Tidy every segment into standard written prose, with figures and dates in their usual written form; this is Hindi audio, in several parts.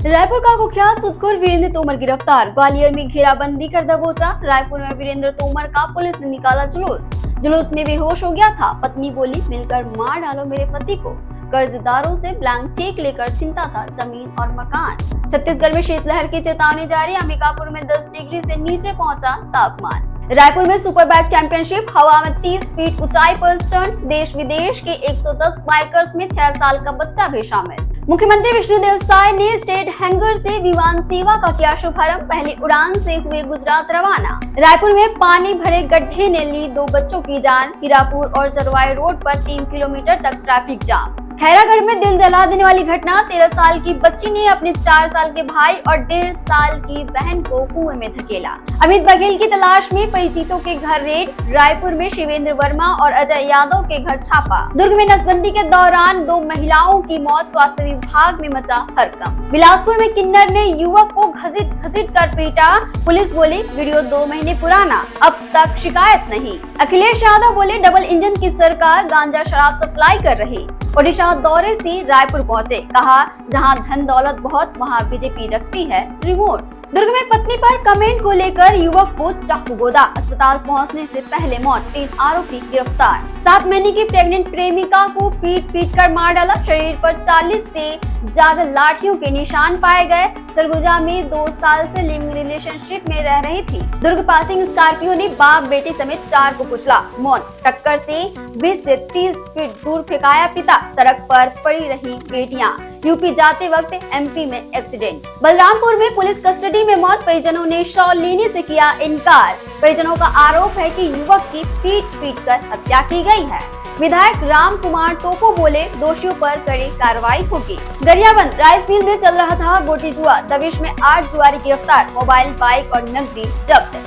रायपुर का कुख्यात सुदखोर वीरेंद्र तोमर गिरफ्तार। ग्वालियर में घेराबंदी कर दबोचा। रायपुर में वीरेंद्र तोमर का पुलिस ने निकाला जुलूस में बेहोश हो गया था। पत्नी बोली, मिलकर मार डालो मेरे पति को। कर्जदारों से ब्लैंक चेक लेकर चिंता था जमीन और मकान। छत्तीसगढ़ में शीतलहर की चेतावनी जारी। अंबिकापुर में 10 डिग्री से नीचे पहुंचा तापमान। रायपुर में सुपर बाइक चैंपियनशिप, हवा में 30 फीट ऊंचाई पर स्टंट। देश विदेश के 110 बाइकर्स में 6 साल का बच्चा भी शामिल। मुख्यमंत्री विष्णुदेव साय ने स्टेट हैंगर से विमान सेवा का किया शुभारंभ। पहली उड़ान से हुए गुजरात रवाना। रायपुर में पानी भरे गड्ढे ने ली 2 बच्चों की जान। हीरापुर और चरवाई रोड पर 3 किलोमीटर तक ट्रैफिक जाम। खैरागढ़ में दिल दहला देने वाली घटना। 13 साल की बच्ची ने अपने 4 साल के भाई और 1.5 साल की बहन को कुएं में धकेला। अमित बघेल की तलाश में परिचितों के घर रेड। रायपुर में शिवेंद्र वर्मा और अजय यादव के घर छापा। दुर्ग में नसबंदी के दौरान 2 महिलाओं की मौत। स्वास्थ्य विभाग में मचा हड़कंप। बिलासपुर में किन्नर ने युवक को घसीट कर पीटा। पुलिस बोली, वीडियो 2 महीने पुराना, अब तक शिकायत नहीं। अखिलेश यादव बोले, डबल इंजन की सरकार गांजा शराब सप्लाई कर रही। ओडिशा दौरे से रायपुर पहुंचे। कहा, जहां धन दौलत बहुत वहां बीजेपी रखती है रिमोट। दुर्ग में पत्नी पर कमेंट को लेकर युवक को चाकू गोदा। अस्पताल पहुंचने से पहले मौत। 3 आरोपी गिरफ्तार। 7 महीने की प्रेग्नेंट प्रेमिका को पीट कर मार डाला। शरीर पर 40 से ज्यादा लाठियों के निशान पाए गए। सरगुजा में 2 साल से लिविंग रिलेशनशिप में रह रही थी। दुर्ग पासिंग स्कॉर्पियो ने बाप बेटी समेत 4 को कुचला। मौत। टक्कर से 20 से 30 फीट दूर फेंकाया पिता। सड़क पर पड़ी रही बेटियां। यूपी जाते वक्त एमपी में एक्सीडेंट। बलरामपुर में पुलिस कस्टडी में मौत। परिजनों ने शव लेने से किया इनकार। परिजनों का आरोप है कि युवक की पीट कर हत्या की गई है। विधायक राम कुमार टोपो बोले, दोषियों पर कड़ी कार्रवाई होगी। गरियाबंद राइस मिल में चल रहा था गोटी जुआ। दबिश में 8 जुआरी गिरफ्तार। मोबाइल, बाइक और नकदी जब्त।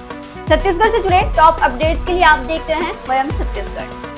छत्तीसगढ़ से जुड़े टॉप अपडेट्स के लिए आप देखते हैं वयम छत्तीसगढ़।